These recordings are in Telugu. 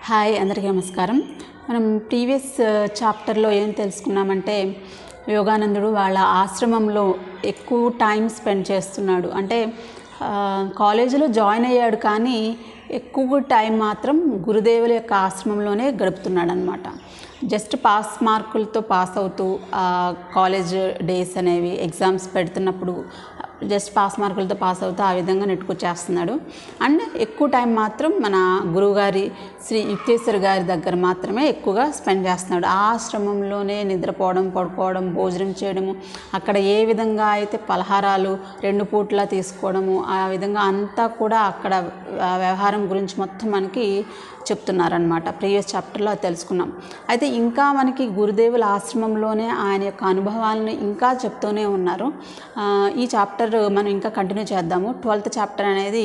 హాయ్ అందరికీ నమస్కారం. మనం ప్రీవియస్ చాప్టర్లో ఏం తెలుసుకున్నామంటే యోగానందుడు వాళ్ళ ఆశ్రమంలో ఎక్కువ టైం స్పెండ్ చేస్తున్నాడు. అంటే కాలేజీలో జాయిన్ అయ్యాడు కానీ ఎక్కువ టైం మాత్రం గురుదేవుల యొక్క ఆశ్రమంలోనే గడుపుతున్నాడు అనమాట. జస్ట్ పాస్ మార్కులతో పాస్ అవుతూ కాలేజ్ డేస్ అనేవి ఎగ్జామ్స్ పెడుతున్నప్పుడు జస్ట్ పాస్ మార్కులతో పాస్ అవుతూ ఆ విధంగా నెట్టుకొచ్చేస్తున్నాడు. అండ్ ఎక్కువ టైం మాత్రం మన గురువుగారి శ్రీ యుక్తేశ్వర గారి దగ్గర మాత్రమే ఎక్కువగా స్పెండ్ చేస్తున్నాడు. ఆ ఆశ్రమంలోనే నిద్రపోవడం, పడుకోవడం, భోజనం చేయడము, అక్కడ ఏ విధంగా అయితే పలహారాలు 2 పూట్ల తీసుకోవడము, ఆ విధంగా అంతా కూడా అక్కడ వ్యవహారం గురించి మొత్తం మనకి చెప్తున్నారనమాట. ప్రీవియస్ చాప్టర్లో అది తెలుసుకున్నాం. అయితే ఇంకా మనకి గురుదేవుల ఆశ్రమంలోనే ఆయన యొక్క అనుభవాలను ఇంకా చెప్తూనే ఉన్నారు. ఈ చాప్టర్ మనం ఇంకా కంటిన్యూ చేద్దాము. 12th చాప్టర్ అనేది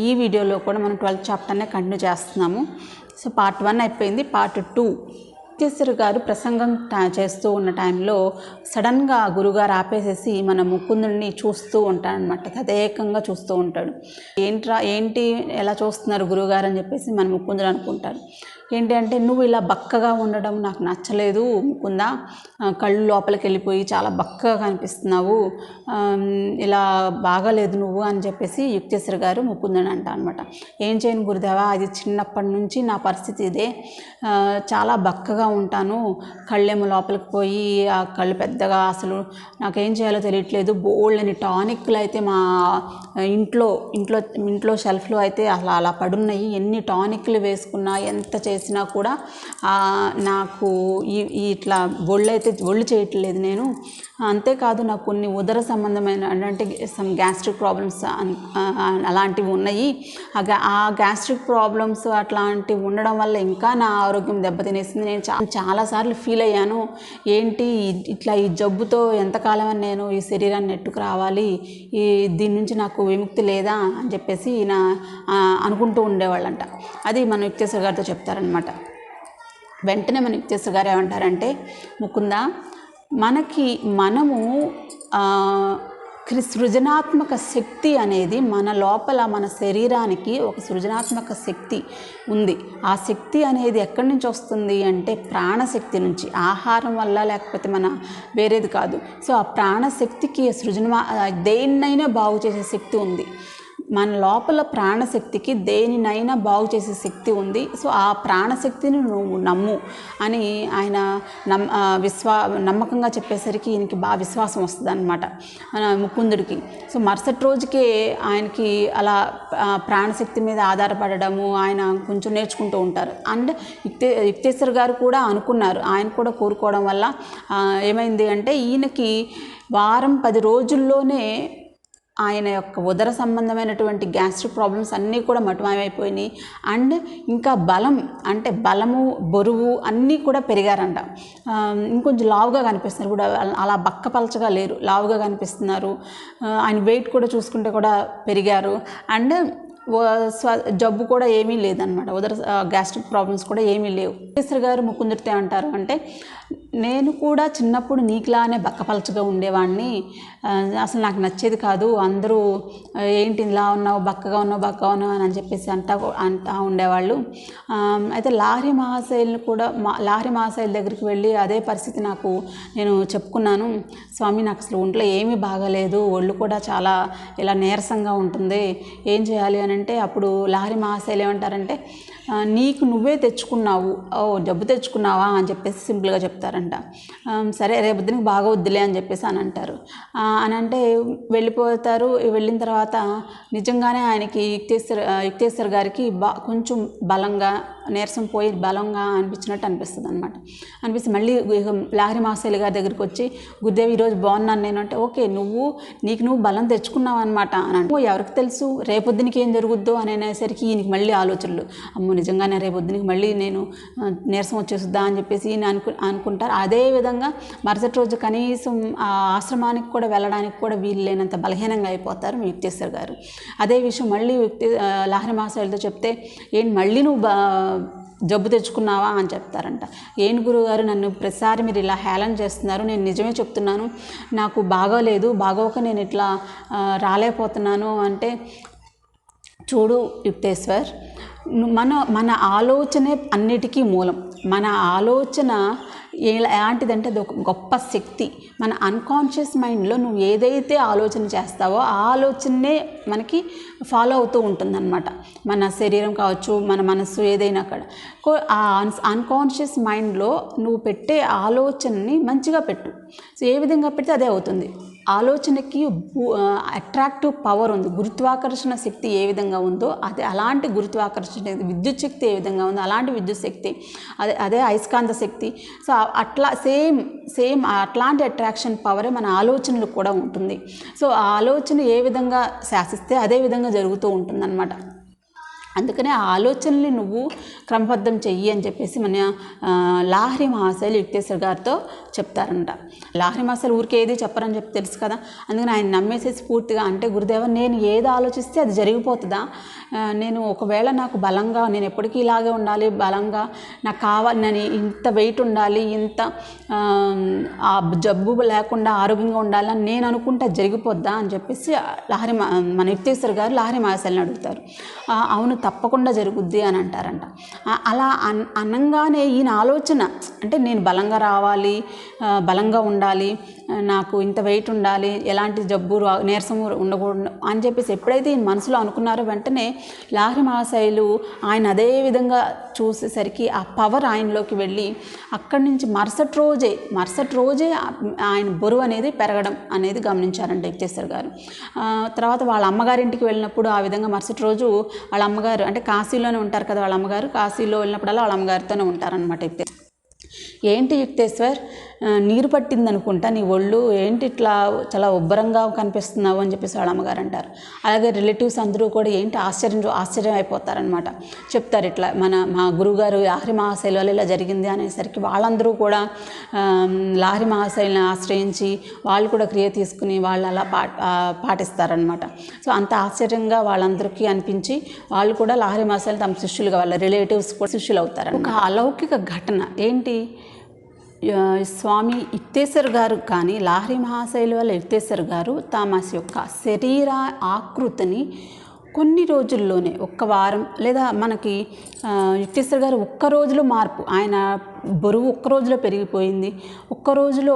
ఈ వీడియోలో కూడా మనం 12th చాప్టర్నే కంటిన్యూ చేస్తున్నాము. సో పార్ట్ 1 అయిపోయింది. పార్ట్ 2 యుక్తేశ్వర గారు ప్రసంగం చేస్తూ ఉన్న టైంలో సడన్గా గురుగారు ఆపేసేసి మన ముకుందుడిని చూస్తూ ఉంటాడనమాట. తదేకంగా చూస్తూ ఉంటాడు. ఏంటి ఎలా చూస్తున్నారు గురుగారు అని చెప్పేసి మన ముకుందుడు అనుకుంటారు. ఏంటి అంటే, నువ్వు ఇలా బక్కగా ఉండడం నాకు నచ్చలేదు ముకుందా, కళ్ళు లోపలికి వెళ్ళిపోయి చాలా బక్కగా కనిపిస్తున్నావు, ఇలా బాగాలేదు నువ్వు అని చెప్పేసి యుక్తేశ్వర గారు ముకుందుని అంట అనమాట. ఏం చేయను గురుదేవా, అది చిన్నప్పటి నుంచి నా పరిస్థితి ఇదే, చాలా బక్కగా ఉంటాను, కళ్ళేమో లోపలికి పోయి ఆ కళ్ళు పెద్దగా, అసలు నాకేం చేయాలో తెలియట్లేదు. బోల్డని టానిక్లు అయితే మా ఇంట్లో షెల్ఫ్లో అయితే అలా పడున్నాయి. ఎన్ని టానిక్లు వేసుకున్నా, ఎంత చేసినా కూడా నాకు ఇట్లా ఒళ్ళు చేయట్లేదు నేను. అంతేకాదు నాకు కొన్ని ఉదర సంబంధమైన అంటే సమ్ గ్యాస్ట్రిక్ ప్రాబ్లమ్స్ అలాంటివి ఉన్నాయి. ఆ గ్యాస్ట్రిక్ ప్రాబ్లమ్స్ అట్లాంటివి ఉండడం వల్ల ఇంకా నా ఆరోగ్యం దెబ్బతినేసింది. నేను చాలాసార్లు ఫీల్ అయ్యాను, ఏంటి ఇట్లా ఈ జబ్బుతో ఎంతకాలం నేను ఈ శరీరాన్ని నెట్టుకు రావాలి, దీని నుంచి నాకు విముక్తి లేదా అని చెప్పేసి అనుకుంటూ ఉండేవాళ్ళంట. అది మన యుక్తేశ్వర గారితో చెప్తారనమాట. వెంటనే మన యుక్తేశ్వర గారు ఏమంటారంటే, ముకుంద, మనము సృజనాత్మక శక్తి అనేది మన లోపల, మన శరీరానికి ఒక సృజనాత్మక శక్తి ఉంది. ఆ శక్తి అనేది ఎక్కడి నుంచి వస్తుంది అంటే ప్రాణశక్తి నుంచి, ఆహారం వల్ల లేకపోతే మన వేరేది కాదు. సో ఆ ప్రాణశక్తికి దేన్నైనా బాగు చేసే శక్తి ఉంది. మన లోపల ప్రాణశక్తికి దేనినైనా బాగు చేసే శక్తి ఉంది. సో ఆ ప్రాణశక్తిని నువ్వు నమ్ము అని ఆయన నమ్మకంగా చెప్పేసరికి ఈయనకి బాగా విశ్వాసం వస్తుంది అనమాట ముకుందుడికి. సో మరుసటి రోజుకే ఆయనకి అలా ప్రాణశక్తి మీద ఆధారపడము ఆయన కొంచెం నేర్చుకుంటూ ఉంటారు. అండ్ యుక్తేశ్వర గారు కూడా అనుకున్నారు, ఆయన కూడా కోరుకోవడం వల్ల ఏమైంది అంటే, ఈయనకి వారం 10 రోజుల్లోనే ఆయన యొక్క ఉదర సంబంధమైనటువంటి గ్యాస్ట్రిక్ ప్రాబ్లమ్స్ అన్నీ కూడా మటుమాయమైపోయినాయి. అండ్ ఇంకా బలము, బరువు అన్నీ కూడా పెరిగారంట. ఇంకొంచెం లావుగా కనిపిస్తున్నారు కూడా, అలా బక్కపలచగా లేరు, లావుగా కనిపిస్తున్నారు. ఆయన వెయిట్ కూడా చూసుకుంటే కూడా పెరిగారు. అండ్ జబ్బు కూడా ఏమీ లేదనమాట, ఉదర గ్యాస్ట్రిక్ ప్రాబ్లమ్స్ కూడా ఏమీ లేవు. యుక్తేశ్వర గారు ముకుందుడితో అంటారు అంటే, నేను కూడా చిన్నప్పుడు నీకులానే బక్కపలచగా ఉండేవాడిని, అసలు నాకు నచ్చేది కాదు. అందరూ ఏంటి ఇలా ఉన్నావు, బక్కగా ఉన్నావు అని చెప్పేసి అంటా ఉండేవాళ్ళు. అయితే లాహిరి మహాశయుల దగ్గరికి వెళ్ళి అదే పరిస్థితి నేను చెప్పుకున్నాను. స్వామి, నాకు అసలు ఒంట్లో ఏమీ బాగాలేదు, ఒళ్ళు కూడా చాలా ఇలా నీరసంగా ఉంటుంది, ఏం చేయాలి అని అంటే, అప్పుడు లాహిరి మహాశయులు ఏమంటారంటే, నీకు నువ్వే తెచ్చుకున్నావు, జబ్బు తెచ్చుకున్నావా అని చెప్పేసి సింపుల్గా చెప్తారంట. సరే రేపొద్దునికి బాగా వద్దులే అని చెప్పేసి అని అంటారు. అని అంటే వెళ్ళిపోతారు. వెళ్ళిన తర్వాత నిజంగానే ఆయనకి యుక్తేశ్వర గారికి కొంచెం బలంగా, నీరసం పోయి బలంగా అనిపించినట్టు అనిపిస్తుంది అనమాట. అనిపిస్తే మళ్ళీ లాహిరి మహాశయులు గారి దగ్గరికి వచ్చి, గురుదేవి ఈరోజు బాగున్నాను నేను అంటే, ఓకే నీకు నువ్వు బలం తెచ్చుకున్నావు అనమాట అని అంటే, ఎవరికి తెలుసు రేపొద్దునికి ఏం జరుగుద్దో అని అనేసరికి ఈయనకి మళ్ళీ ఆలోచనలు, అమ్మో నిజంగానే రేపొద్దునికి మళ్ళీ నేను నీరసం వచ్చేస్తుందా అని చెప్పేసి అనుకుంటారు. అదేవిధంగా మరుసటి రోజు కనీసం ఆ ఆశ్రమానికి కూడా వెళ్ళడానికి కూడా వీలు లేనంత బలహీనంగా అయిపోతారు యుక్తేశ్వర గారు. అదే విషయం మళ్ళీ లాహిరి మహాశయులతో చెప్తే, ఏంటి మళ్ళీ నువ్వు జబ్బు తెచ్చుకున్నావా అని చెప్తారంట. ఏంటి గురువుగారు, నన్ను ప్రతిసారి మీరు ఇలా హేళన చేస్తున్నారు, నేను నిజమే చెప్తున్నాను, నాకు బాగోక నేను ఇట్లా రాలేకపోతున్నాను అంటే, చూడు యుక్తేశ్వర్, మన ఆలోచనే అన్నిటికీ మూలం. మన ఆలోచన ఎలాంటిదంటే అది ఒక గొప్ప శక్తి. మన అన్కాన్షియస్ మైండ్లో నువ్వు ఏదైతే ఆలోచన చేస్తావో ఆ ఆలోచనే మనకి ఫాలో అవుతూ ఉంటుందన్నమాట. మన శరీరం కావచ్చు, మన మనస్సు, ఏదైనా అక్కడ ఆ అన్కాన్షియస్ మైండ్లో నువ్వు పెట్టే ఆలోచనని మంచిగా పెట్టు. సో ఏ విధంగా పెడితే అదే అవుతుంది. ఆలోచనకి అట్రాక్టివ్ పవర్ ఉంది. గురుత్వాకర్షణ శక్తి ఏ విధంగా ఉందో అదే అలాంటి గురుత్వాకర్షణ, విద్యుత్ శక్తి ఏ విధంగా ఉందో అలాంటి విద్యుత్ శక్తి, అదే అయస్కాంత శక్తి. సో అట్లా సేమ్ అట్లాంటి అట్రాక్షన్ పవరే మన ఆలోచనలు కూడా ఉంటుంది. సో ఆ ఆలోచన ఏ విధంగా శాసిస్తే అదే విధంగా జరుగుతూ ఉంటుందన్నమాట. అందుకనే ఆ ఆలోచనల్ని నువ్వు క్రమబద్ధం చెయ్యి అని చెప్పేసి మన లాహిరి మహాశయులు యుక్తేశ్వర్ గారితో చెప్తారంట. లాహిరి మహాశయులు ఊరికే ఏది చెప్పరని చెప్పి తెలుసు కదా. అందుకని ఆయన నమ్మేసేసి పూర్తిగా, అంటే గురుదేవ నేను ఏది ఆలోచిస్తే అది జరిగిపోతుందా, నేను ఒకవేళ నాకు బలంగా, నేను ఎప్పటికీ ఇలాగే ఉండాలి, బలంగా నాకు కావాలి, నేను ఇంత వెయిట్ ఉండాలి, ఇంత ఆ జబ్బు లేకుండా ఆరోగ్యంగా ఉండాలని నేను అనుకుంటే జరిగిపోద్దా అని చెప్పేసి మన యుక్తేశ్వర్ గారు లాహిరి మహాశయుల్ని అడుగుతారు. అవును, తప్పకుండా జరుగుద్ది అని అంటారంట. అలా అనంగానే ఈయన ఆలోచన అంటే నేను బలంగా రావాలి, బలంగా ఉండాలి, నాకు ఇంత వెయిట్ ఉండాలి, ఎలాంటి జబ్బు నీరసము ఉండకూడదు అని చెప్పేసి ఎప్పుడైతే ఈయన మనసులో అనుకున్నారో వెంటనే లాహిరి మహాశయులు ఆయన అదే విధంగా చూసేసరికి ఆ పవర్ ఆయనలోకి వెళ్ళి అక్కడి నుంచి మరుసటి రోజే ఆయన బరువు అనేది పెరగడం అనేది గమనించారంట యుక్తేశ్వర్ గారు. తర్వాత వాళ్ళ అమ్మగారింటికి వెళ్ళినప్పుడు ఆ విధంగా మరుసటి రోజు వాళ్ళ అమ్మగారు, అంటే కాశీలోనే ఉంటారు కదా వాళ్ళ అమ్మగారు, కాశీలో వెళ్ళినప్పుడల్లా వాళ్ళ అమ్మగారితోనే ఉంటారనమాట. ఏంటి యుక్తేశ్వర్, నీరు పట్టింది అనుకుంటా నీ ఒళ్ళు, ఏంటి ఇట్లా చాలా ఉబ్బరంగా కనిపిస్తున్నావు అని చెప్పేసి వాళ్ళ అమ్మగారు అంటారు. అలాగే రిలేటివ్స్ అందరూ కూడా ఏంటి ఆశ్చర్యం అయిపోతారనమాట. చెప్తారు ఇట్లా మా గురువుగారు లాహిరి మహాశయుల వల్ల ఇలా జరిగింది అనేసరికి వాళ్ళందరూ కూడా లాహిరి మహాశయుల్ని ఆశ్రయించి వాళ్ళు కూడా క్రియ తీసుకుని వాళ్ళు అలా పాటిస్తారనమాట. సో అంత ఆశ్చర్యంగా వాళ్ళందరికీ అనిపించి వాళ్ళు కూడా లాహిరి మహాశయులు తమ శిష్యులుగా, వాళ్ళ రిలేటివ్స్ కూడా శిష్యులు అవుతారు. ఒక అలౌకిక ఘటన ఏంటి, స్వామి యుక్తేశ్వర్ గారు కానీ లాహిరి మహాశయుల వల్ల యుక్తేశ్వర్ గారు తమ యొక్క శరీర ఆకృతిని కొన్ని రోజుల్లోనే, ఒక్క వారం లేదా మనకి యుక్తేశ్వర్ గారు ఒక్క రోజులో మార్పు, ఆయన బరువు ఒక్క రోజులో పెరిగిపోయింది, ఒక్క రోజులో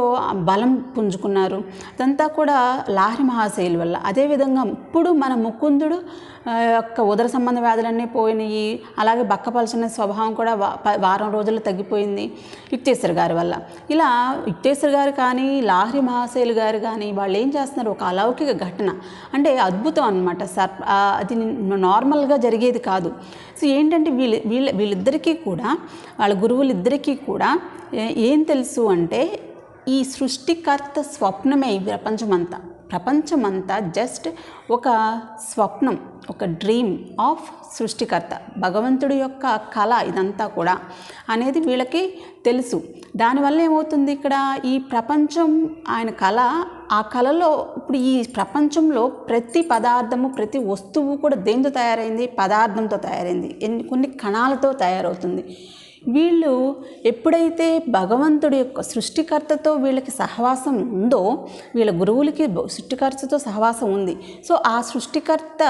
బలం పుంజుకున్నారు. అదంతా కూడా లాహిరి మహాశయుల వల్ల. అదేవిధంగా ఇప్పుడు మన ముకుందుడు యొక్క ఉదర సంబంధ వ్యాధులన్నీ పోయినాయి, అలాగే బక్కపలసిన స్వభావం కూడా వారం రోజుల్లో తగ్గిపోయింది యుక్తేశ్వర్ గారి వల్ల. ఇలా యుక్తేశ్వర్ గారు కానీ లాహిరి మహాశయులు గారు కానీ వాళ్ళు ఏం చేస్తున్నారు, ఒక అలౌకిక ఘటన, అంటే అద్భుతం అనమాట. అది నార్మల్గా జరిగేది కాదు. సో ఏంటంటే వీళ్ళిద్దరికీ కూడా, వాళ్ళ గురువులిద్దరికీ కూడా ఏం తెలుసు అంటే ఈ సృష్టికర్త స్వప్నమే ఈ ప్రపంచమంతా జస్ట్ ఒక స్వప్నం, ఒక డ్రీమ్ ఆఫ్ సృష్టికర్త, భగవంతుడి యొక్క కళ ఇదంతా కూడా అనేది వీళ్ళకి తెలుసు. దానివల్ల ఏమవుతుంది, ఇక్కడ ఈ ప్రపంచం ఆయన కళ, ఆ కళలో ఇప్పుడు ఈ ప్రపంచంలో ప్రతి పదార్థము, ప్రతి వస్తువు కూడా దేంతో తయారైంది, పదార్థంతో తయారైంది, కొన్ని కణాలతో తయారవుతుంది. వీళ్ళు ఎప్పుడైతే భగవంతుడి యొక్క సృష్టికర్తతో వీళ్ళకి సహవాసం ఉందో, వీళ్ళ గురువులకి సృష్టికర్తతో సహవాసం ఉంది. సో ఆ సృష్టికర్త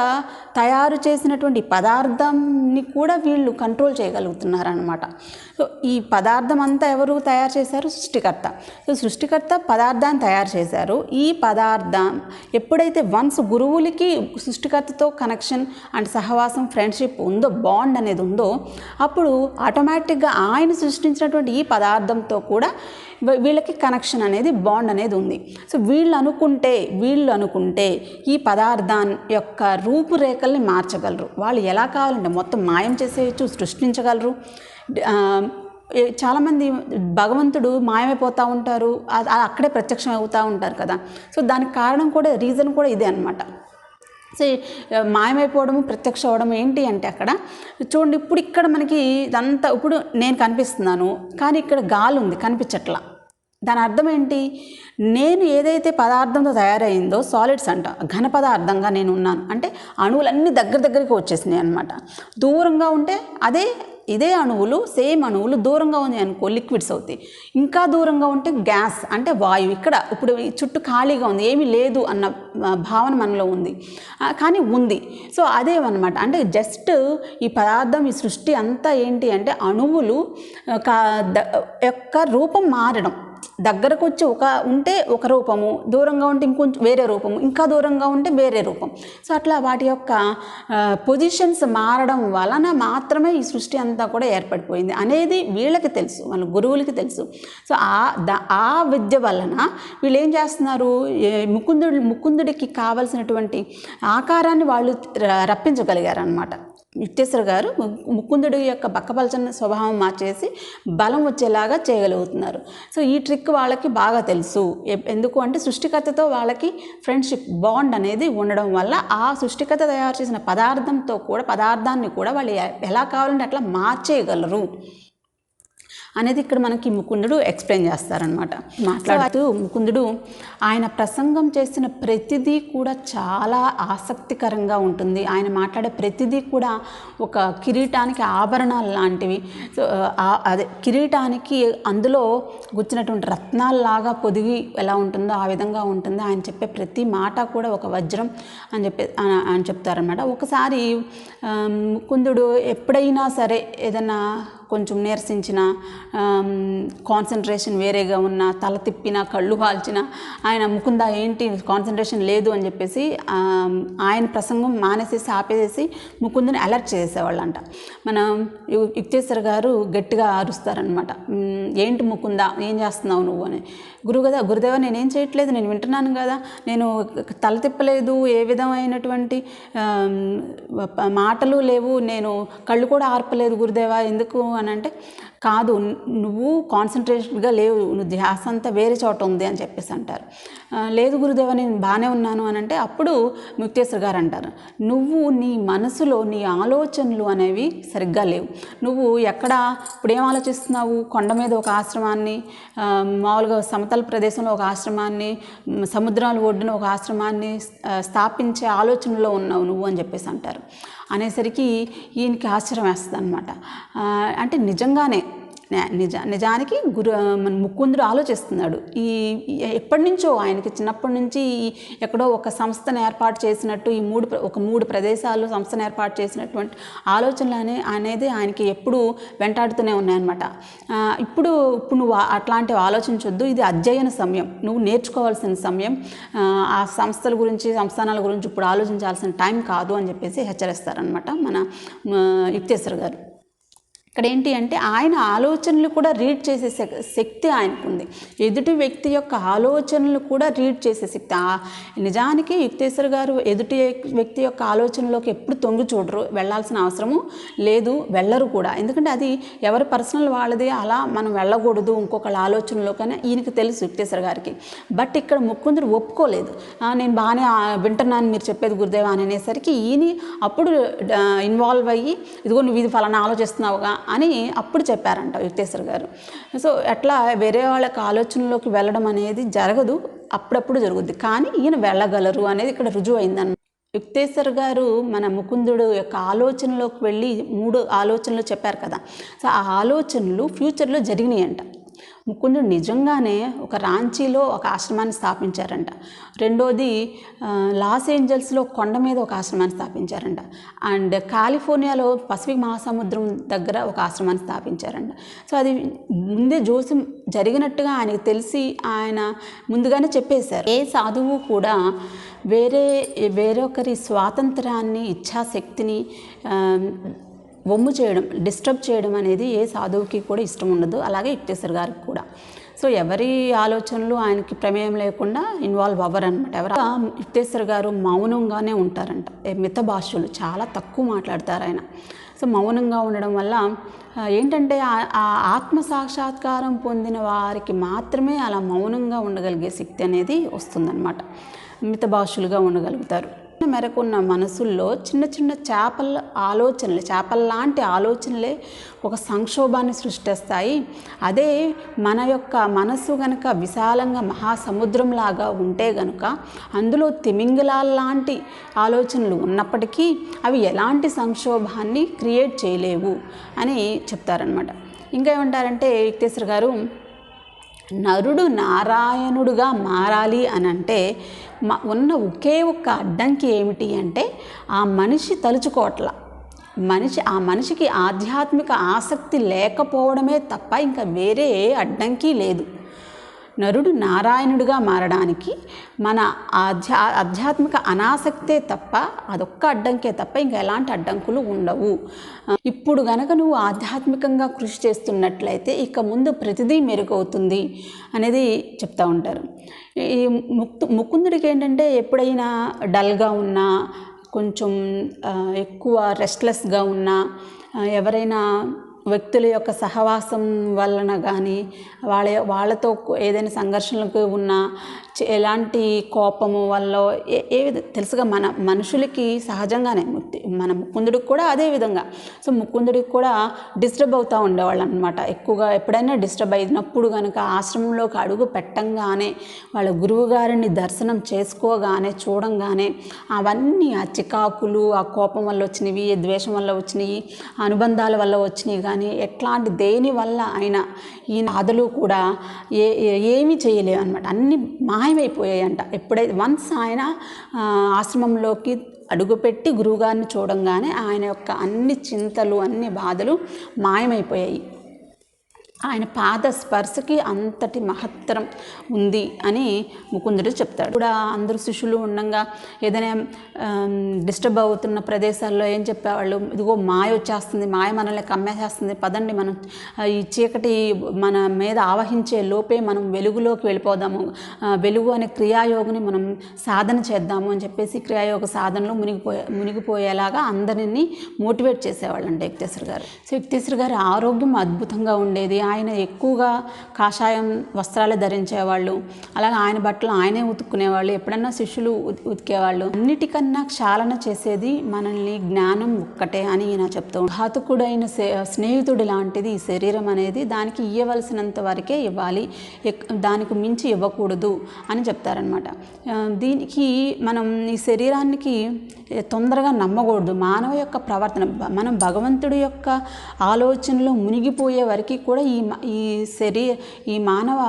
తయారు చేసినటువంటి పదార్థాన్ని కూడా వీళ్ళు కంట్రోల్ చేయగలుగుతున్నారనమాట. సో ఈ పదార్థం అంతా ఎవరు తయారు చేశారు, సృష్టికర్త. సో సృష్టికర్త పదార్థాన్ని తయారు చేశారు. ఈ పదార్థం ఎప్పుడైతే వన్స్ గురువులకి సృష్టికర్తతో కనెక్షన్ అండ్ సహవాసం, ఫ్రెండ్షిప్ ఉందో, బాండ్ అనేది ఉందో, అప్పుడు ఆటోమేటిక్గా ఆయన సృష్టించినటువంటి ఈ పదార్థంతో కూడా వీళ్ళకి కనెక్షన్ అనేది, బాండ్ అనేది ఉంది. సో వీళ్ళు అనుకుంటే ఈ పదార్థాన్ని యొక్క రూపురేఖల్ని మార్చగలరు. వాళ్ళు ఎలా కావాలంటే మొత్తం మాయం చేసేయచ్చు, సృష్టించగలరు. చాలామంది భగవంతుడు మాయమైపోతూ ఉంటారు, అక్కడే ప్రత్యక్షం అవుతూ ఉంటారు కదా. సో దానికి కారణం కూడా, రీజన్ కూడా ఇదే అనమాట. సో మాయమైపోవడము, ప్రత్యక్ష అవ్వడం ఏంటి అంటే, అక్కడ చూడండి, ఇప్పుడు ఇక్కడ మనకి ఇదంతా, ఇప్పుడు నేను కనిపిస్తున్నాను కానీ ఇక్కడ గాలి ఉంది, కనిపించట్లా. దాని అర్థం ఏంటి, నేను ఏదైతే పదార్థంతో తయారైందో, సాలిడ్స్ అంట, ఘన పదార్థంగా నేను ఉన్నాను అంటే అణువులన్నీ దగ్గరికి వచ్చేసినాయి అనమాట. దూరంగా ఉంటే అదే ఇదే అణువులు సేమ్ అణువులు దూరంగా ఉంది అనుకో లిక్విడ్స్ అవుతాయి, ఇంకా దూరంగా ఉంటే గ్యాస్ అంటే వాయువు. ఇక్కడ ఇప్పుడు చుట్టూ ఖాళీగా ఉంది, ఏమీ లేదు అన్న భావన మనలో ఉంది, కానీ ఉంది. సో అదేమన్నమాట, అంటే జస్ట్ ఈ పదార్థం ఈ సృష్టి అంతా ఏంటి అంటే అణువులు యొక్క రూపం మారడం. దగ్గరకు వచ్చి ఉంటే ఒక రూపము, దూరంగా ఉంటే ఇంకొంచెం వేరే రూపము, ఇంకా దూరంగా ఉంటే వేరే రూపం. సో అట్లా వాటి యొక్క పొజిషన్స్ మారడం వలన మాత్రమే ఈ సృష్టి అంతా కూడా ఏర్పడిపోయింది అనేది వీళ్ళకి తెలుసు, వాళ్ళ గురువులకి తెలుసు. సో ఆ విద్య వలన వీళ్ళు ఏం చేస్తున్నారు, ముకుందుడికి కావలసినటువంటి ఆకారాన్ని వాళ్ళు రప్పించగలిగారు అన్నమాట. యుక్తేశ్వర గారు ముకుందుడి యొక్క బక్కపలచని స్వభావం మార్చేసి బలం వచ్చేలాగా చేయగలుగుతున్నారు. సో ఈ ట్రిక్ వాళ్ళకి బాగా తెలుసు. ఎందుకు అంటే సృష్టికర్తతో వాళ్ళకి ఫ్రెండ్షిప్ బాండ్ అనేది ఉండడం వల్ల ఆ సృష్టికర్త తయారు చేసిన పదార్థాన్ని కూడా వాళ్ళు ఎలా కావాలంటే అట్లా మార్చేయగలరు అనేది ఇక్కడ మనకి ముకుందుడు ఎక్స్ప్లెయిన్ చేస్తారనమాట. మాట్లాడుతూ ముకుందుడు ఆయన ప్రసంగం చేసిన ప్రతిదీ కూడా చాలా ఆసక్తికరంగా ఉంటుంది. ఆయన మాట్లాడే ప్రతిదీ కూడా ఒక కిరీటానికి ఆభరణాలు లాంటివి. సో అదే కిరీటానికి అందులో గుచ్చినటువంటి రత్నాల్లాగా పొదిగి ఎలా ఉంటుందో ఆ విధంగా ఉంటుంది. ఆయన చెప్పే ప్రతి మాట కూడా ఒక వజ్రం అని చెప్తారనమాట. ఒకసారి ముకుందుడు ఎప్పుడైనా సరే ఏదైనా కొంచెం నీరసించిన, కాన్సన్ట్రేషన్ వేరేగా ఉన్న, తల తిప్పిన, కళ్ళు కాల్చిన, ఆయన ముకుంద ఏంటి కాన్సన్ట్రేషన్ లేదు అని చెప్పేసి ఆయన ప్రసంగం మానేసేసి ఆపేసేసి ముకుందని అలర్ట్ చేసేవాళ్ళంట. మన యుక్తేశ్వర గారు గట్టిగా అరుస్తారనమాట, ఏంటి ముకుంద ఏం చేస్తున్నావు నువ్వు అని. గురుదేవ నేనేం చేయట్లేదు, నేను వింటున్నాను కదా, నేను తల తిప్పలేదు, ఏ విధమైనటువంటి మాటలు లేవు, నేను కళ్ళు కూడా ఆర్పలేదు గురుదేవ, ఎందుకు అని అంటే, కాదు నువ్వు కాన్సన్ట్రేషన్గా లేవు, నువ్వు ధ్యాస అంతా వేరే చోట ఉంది అని చెప్పేసి అంటారు. లేదు గురుదేవ నేను బాగానే ఉన్నాను అని అంటే, అప్పుడు ముక్తేశ్వర గారు అంటారు, నువ్వు నీ మనసులో నీ ఆలోచనలు అనేవి సరిగ్గా లేవు. నువ్వు ఇప్పుడు ఏం ఆలోచిస్తున్నావు, కొండ మీద ఒక ఆశ్రమాన్ని, మామూలుగా సమతల ప్రదేశంలో ఒక ఆశ్రమాన్ని, సముద్రాల ఒడ్డున ఒక ఆశ్రమాన్ని స్థాపించే ఆలోచనలో ఉన్నావు నువ్వు అని చెప్పేసి అంటారు. అనేసరికి ఈయనకి ఆశ్చర్యం వేస్తుంది అనమాట. అంటే నిజంగానే నిజానికి ముకుందుడు ఆలోచిస్తున్నాడు. ఎప్పటి నుంచో ఆయనకి చిన్నప్పటి నుంచి ఎక్కడో ఒక సంస్థను ఏర్పాటు చేసినట్టు ఈ మూడు ప్రదేశాలు సంస్థను ఏర్పాటు చేసినటువంటి ఆలోచనలు అనేది ఆయనకి ఎప్పుడు వెంటాడుతూనే ఉన్నాయన్నమాట. ఇప్పుడు నువ్వు అట్లాంటివి ఆలోచించొద్దు, ఇది అధ్యయన సమయం, నువ్వు నేర్చుకోవాల్సిన సమయం, ఆ సంస్థల గురించి సంస్థానాల గురించి ఇప్పుడు ఆలోచించాల్సిన టైం కాదు అని చెప్పేసి హెచ్చరిస్తారనమాట మన యుక్తేశ్వర గారు. ఇక్కడ ఏంటి అంటే ఆయన ఆలోచనలు కూడా రీడ్ చేసే శక్తి ఆయనకుంది. ఎదుటి వ్యక్తి యొక్క ఆలోచనలు కూడా రీడ్ చేసే శక్తి. నిజానికి యుక్తేశ్వర గారు ఎదుటి వ్యక్తి యొక్క ఆలోచనలోకి ఎప్పుడు తొంగి చూడరు, వెళ్ళాల్సిన అవసరము లేదు, వెళ్ళరు కూడా. ఎందుకంటే అది ఎవరి పర్సనల్ వాళ్ళది, అలా మనం వెళ్ళకూడదు ఇంకొకళ్ళ ఆలోచనలో. కానీ ఈయనకి తెలుసు యుక్తేశ్వర గారికి. బట్ ఇక్కడ ముకుందుడు ఒప్పుకోలేదు, నేను బాగానే వింటున్నాను మీరు చెప్పేది గురుదేవా అని అనేసరికి ఈయన అప్పుడు ఇన్వాల్వ్ అయ్యి, ఇదిగో నువ్వు ఇది ఫలానా ఆలోచిస్తున్నావుగా అని అప్పుడు చెప్పారంట యుక్తేశ్వర గారు. సో అట్లా వేరే వాళ్ళకి ఆలోచనలోకి వెళ్ళడం అనేది జరగదు, అప్పుడప్పుడు జరుగుద్ది, కానీ ఈయన వెళ్ళగలరు అనేది ఇక్కడ రుజువు అయిందన్నమాట. యుక్తేశ్వర గారు మన ముకుందుడు యొక్క ఆలోచనలోకి వెళ్ళి 3 ఆలోచనలు చెప్పారు కదా. సో ఆ ఆలోచనలు ఫ్యూచర్లో జరిగినాయంట. ముకుందుడు నిజంగానే ఒక రాంచీలో ఒక ఆశ్రమాన్ని స్థాపించారంట. రెండోది లాస్ ఏంజల్స్లో కొండ మీద ఒక ఆశ్రమాన్ని స్థాపించారంట. అండ్ కాలిఫోర్నియాలో పసిఫిక్ మహాసముద్రం దగ్గర ఒక ఆశ్రమాన్ని స్థాపించారంట. సో అది ముందే జోస్యం జరిగినట్టుగా ఆయనకు తెలిసి ఆయన ముందుగానే చెప్పేశారు. ఏ సాధువు కూడా వేరొకరి స్వాతంత్రాన్ని, ఇచ్ఛాశక్తిని వమ్ము చేయడం, డిస్టర్బ్ చేయడం అనేది ఏ సాధువుకి కూడా ఇష్టం ఉండదు. అలాగే యుక్తేశ్వర గారికి కూడా. సో ఎవరి ఆలోచనలు ఆయనకి ప్రమేయం లేకుండా ఇన్వాల్వ్ అవ్వరనమాట. యుక్తేశ్వర గారు మౌనంగానే ఉంటారంట. మితభాషులు, చాలా తక్కువ మాట్లాడతారు ఆయన. సో మౌనంగా ఉండడం వల్ల ఏంటంటే ఆ ఆత్మ సాక్షాత్కారం పొందిన వారికి మాత్రమే అలా మౌనంగా ఉండగలిగే శక్తి అనేది వస్తుందన్నమాట. మితభాషులుగా ఉండగలుగుతారు. మేరకు ఉన్న మనసుల్లో చిన్న చిన్న చేపల్లాంటి ఆలోచనలే ఒక సంక్షోభాన్ని సృష్టిస్తాయి. అదే మన యొక్క మనసు కనుక విశాలంగా మహాసముద్రంలాగా ఉంటే గనుక అందులో తిమింగలాల్లాంటి ఆలోచనలు ఉన్నప్పటికీ అవి ఎలాంటి సంక్షోభాన్ని క్రియేట్ చేయలేవు అని చెప్తారనమాట. ఇంకా ఏమంటారంటే యుక్తేశ్వర్ గారు, నరుడు నారాయణుడుగా మారాలి అని అంటే ఉన్న ఒకే ఒక్క అడ్డంకి ఏమిటి అంటే ఆ మనిషి తలుచుకోవట్ల. ఆ మనిషికి ఆధ్యాత్మిక ఆసక్తి లేకపోవడమే తప్ప ఇంకా వేరే అడ్డంకి లేదు. నరుడు నారాయణుడిగా మారడానికి మన ఆధ్యాత్మిక అనాసక్తే తప్ప, అదొక్క అడ్డంకే తప్ప ఇంకా ఎలాంటి అడ్డంకులు ఉండవు. ఇప్పుడు గనక నువ్వు ఆధ్యాత్మికంగా కృషి చేస్తున్నట్లయితే ఇక ముందు ప్రతిదీ మెరుగవుతుంది అనేది చెప్తూ ఉంటారు. ఈ ముకుందుడికి ఏంటంటే ఎప్పుడైనా డల్గా ఉన్నా, కొంచెం ఎక్కువ రెస్ట్లెస్గా ఉన్నా, ఎవరైనా వ్యక్తుల యొక్క సహవాసం వలన కానీ వాళ్ళతో ఏదైనా సంఘర్షణలకు ఉన్న ఎలాంటి కోపము వల్ల తెలుసుగా మన మనుషులకి సహజంగానే మన ముకుందుడికి కూడా అదే విధంగా. సో ముకుందుడికి కూడా డిస్టర్బ్ అవుతూ ఉండేవాళ్ళు అనమాట. ఎక్కువగా ఎప్పుడైనా డిస్టర్బ్ అయినప్పుడు కనుక ఆశ్రమంలోకి అడుగు పెట్టంగానే, వాళ్ళ గురువు గారిని దర్శనం చేసుకోగానే, చూడంగానే అవన్నీ ఆ చికాకులు, ఆ కోపం వల్ల వచ్చినవి, ద్వేషం వల్ల వచ్చినవి, అనుబంధాల వల్ల వచ్చినవి కానీ ఎట్లాంటి దేని వల్ల ఆయన ఈ బాధలు కూడా ఏమీ చేయలేవు అనమాట. అన్నీ మాయమైపోయాయంట. ఎప్పుడైతే వన్స్ ఆయన ఆశ్రమంలోకి అడుగుపెట్టి గురువుగారిని చూడంగానే ఆయన యొక్క అన్ని చింతలు, అన్ని బాధలు మాయమైపోయాయి. ఆయన పాద స్పర్శకి అంతటి మహత్తరం ఉంది అని ముకుందుడు చెప్తాడు. కూడా అందరూ శిష్యులు ఉండగా ఏదైనా డిస్టర్బ్ అవుతున్న ప్రదేశాల్లో ఏం చెప్పేవాళ్ళు, ఇదిగో మాయ వచ్చేస్తుంది, మాయ మనల్ని కమ్మేసేస్తుంది, పదండి మనం ఈ చీకటి మన మీద ఆవహించే లోపే మనం వెలుగులోకి వెళ్ళిపోదాము, వెలుగు అనే క్రియాయోగిని మనం సాధన చేద్దాము అని చెప్పేసి క్రియాయోగ సాధనలో మునిగిపోయేలాగా అందరినీ మోటివేట్ చేసేవాళ్ళు అంటే యుక్తేశ్వర్ గారు. సో యుక్తేశ్వర్ గారి ఆరోగ్యం అద్భుతంగా ఉండేది. ఆయన ఎక్కువగా కాషాయం వస్త్రాలే ధరించేవాళ్ళు. అలాగే ఆయన బట్టలు ఆయనే ఉతుక్కునేవాళ్ళు. ఎప్పుడన్నా శిష్యులు ఉతికేవాళ్ళు. అన్నిటికన్నా క్షాళన చేసేది మనల్ని జ్ఞానం ఒక్కటే అని ఈయన చెప్తూ, ఘాతుకుడైన స్నేహితుడి లాంటిది ఈ శరీరం అనేది, దానికి ఇవ్వవలసినంత వరకే ఇవ్వాలి, దానికి మించి ఇవ్వకూడదు అని చెప్తారనమాట. దీనికి మనం ఈ శరీరానికి తొందరగా నమ్మకూడదు. మానవ యొక్క ప్రవర్తన, మనం భగవంతుడి యొక్క ఆలోచనలో మునిగిపోయే వరకు కూడా ఈ మానవ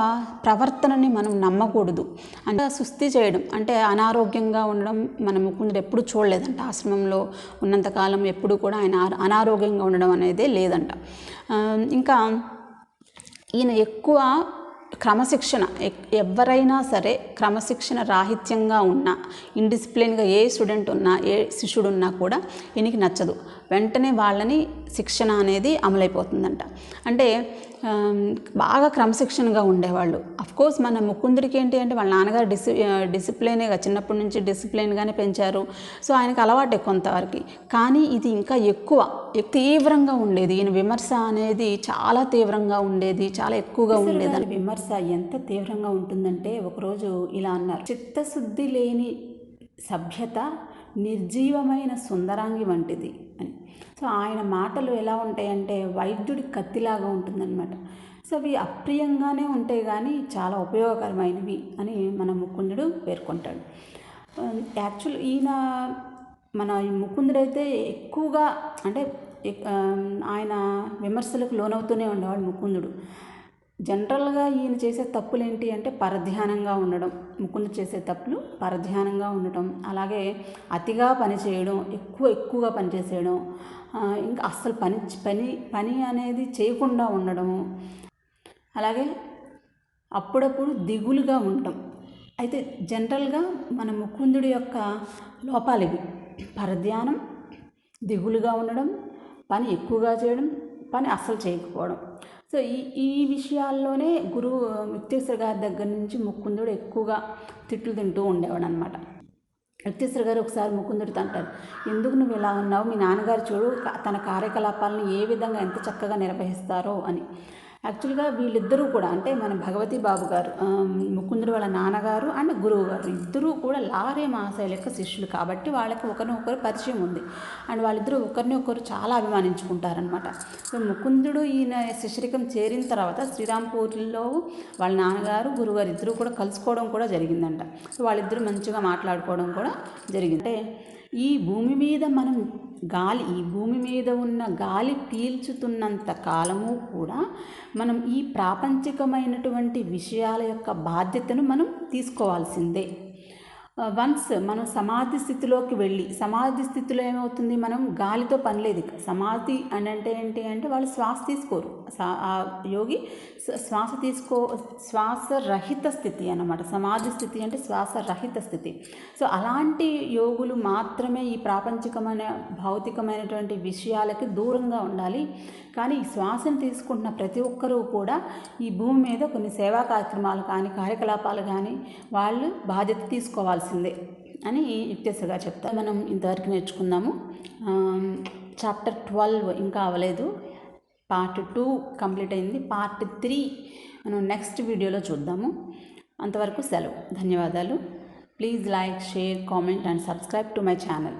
ప్రవర్తనని మనం నమ్మకూడదు. అంటే సుస్థి చేయడం అంటే అనారోగ్యంగా ఉండడం మన ముకుందుడు ఎప్పుడు చూడలేదంట. ఆశ్రమంలో ఉన్నంతకాలం ఎప్పుడు కూడా ఆయన అనారోగ్యంగా ఉండడం అనేది లేదంట. ఇంకా ఈయన ఎక్కువ క్రమశిక్షణ, ఎవరైనా సరే క్రమశిక్షణ రాహిత్యంగా ఉన్నా, ఇండిసిప్లిన్గా ఏ స్టూడెంట్ ఉన్నా, ఏ శిష్యుడు ఉన్నా కూడా ఈయనకి నచ్చదు. వెంటనే వాళ్ళని శిక్షణ అనేది అమలైపోతుందంట. అంటే బాగా క్రమశిక్షణగా ఉండేవాళ్ళు. అఫ్కోర్స్ మన ముకుందుడికి ఏంటి అంటే వాళ్ళ నాన్నగారు డిసిప్లిన్గా చిన్నప్పటి నుంచి డిసిప్లిన్గానే పెంచారు. సో ఆయనకు అలవాటే కొంతవరకు. కానీ ఇది ఇంకా ఎక్కువ తీవ్రంగా ఉండేది. ఈయన విమర్శ అనేది చాలా తీవ్రంగా ఉండేది, చాలా ఎక్కువగా ఉండేది. విమర్శ ఎంత తీవ్రంగా ఉంటుందంటే ఒకరోజు ఇలా అన్నారు, చిత్తశుద్ధి లేని సభ్యత నిర్జీవమైన సుందరాంగి వంటిది అని. సో ఆయన మాటలు ఎలా ఉంటాయంటే వైద్యుడి కత్తిలాగా ఉంటుందన్నమాట. సో అవి అప్రియంగానే ఉంటాయి కానీ చాలా ఉపయోగకరమైనవి అని మన ముకుందుడు పేర్కొంటాడు. యాక్చువల్ ఈయన మన ముకుందుడైతే ఎక్కువగా అంటే ఆయన విమర్శలకు లోనవుతూనే ఉండేవాడు ముకుందుడు. జనరల్గా ఈయన చేసే తప్పులు ఏంటి అంటే పరధ్యానంగా ఉండడం. ముకుందుడు చేసే తప్పులు పరధ్యానంగా ఉండటం, అలాగే అతిగా పనిచేయడం, ఎక్కువగా పనిచేసేయడం, ఇంకా అస్సలు పని అనేది చేయకుండా ఉండడము, అలాగే అప్పుడప్పుడు దిగులుగా ఉండటం. అయితే జనరల్గా మన ముకుందుడి యొక్క లోపాలు ఇవి: పరధ్యానం, దిగులుగా ఉండడం, పని ఎక్కువగా చేయడం, పని అస్సలు చేయకపోవడం. సో ఈ విషయాల్లోనే గురువు యుక్తేశ్వర్ గారి దగ్గర నుంచి ముకుందుడు ఎక్కువగా తిట్లు తింటూ ఉండేవాడు అనమాట. యుక్తేశ్వర్ గారు ఒకసారి ముకుందుడితో అంటారు, ఎందుకు నువ్వు ఇలా ఉన్నావు, మీ నాన్నగారు చూడు తన కార్యకలాపాలను ఏ విధంగా ఎంత చక్కగా నిర్వహిస్తారో అని. యాక్చువల్గా వీళ్ళిద్దరూ కూడా అంటే మన భగవతి బాబు గారు, ముకుందుడు వాళ్ళ నాన్నగారు అండ్ గురువు గారు ఇద్దరూ కూడా లారే మహాశయ యొక్క శిష్యులు కాబట్టి వాళ్ళకి ఒకరినొకరు పరిచయం ఉంది. అండ్ వాళ్ళిద్దరూ ఒకరినొకరు చాలా అభిమానించుకుంటారనమాట. సో ముకుందుడు ఈయన శిష్యరికం చేరిన తర్వాత శ్రీరాంపూర్లో వాళ్ళ నాన్నగారు గురువుగారు ఇద్దరూ కూడా కలుసుకోవడం కూడా జరిగిందంట. సో వాళ్ళిద్దరూ మంచిగా మాట్లాడుకోవడం కూడా జరిగింది. అంటే ఈ భూమి మీద మనం ఈ భూమి మీద ఉన్న గాలి పీల్చుతున్నంత కాలము కూడా మనం ఈ ప్రాపంచికమైనటువంటి విషయాల యొక్క బాధ్యతను మనం తీసుకోవాల్సిందే. వన్స్ మనం సమాధి స్థితిలోకి వెళ్ళి, సమాధి స్థితిలో ఏమవుతుంది, మనం గాలితో పని లేదు. సమాధి అని అంటే ఏంటి అంటే వాళ్ళు శ్వాస తీసుకోరు. ఆ యోగి శ్వాసరహిత స్థితి అన్నమాట. సమాధి స్థితి అంటే శ్వాసరహిత స్థితి. సో అలాంటి యోగులు మాత్రమే ఈ ప్రాపంచికమైన భౌతికమైనటువంటి విషయాలకి దూరంగా ఉండాలి. కానీ ఈ శ్వాసను తీసుకుంటున్న ప్రతి ఒక్కరూ కూడా ఈ భూమి మీద కొన్ని సేవా కార్యక్రమాలు కానీ కార్యకలాపాలు కానీ వాళ్ళు బాధ్యత తీసుకోవాల్సిందే అని యుక్తేశ్వర్ చెప్తారు. మనం ఇంతవరకు నేర్చుకుందాము. చాప్టర్ 12 ఇంకా అవ్వలేదు. పార్ట్ 2 కంప్లీట్ అయింది. పార్ట్ 3 మనం నెక్స్ట్ వీడియోలో చూద్దాము. అంతవరకు సెలవు. ధన్యవాదాలు. Please like, share, comment and subscribe to my channel.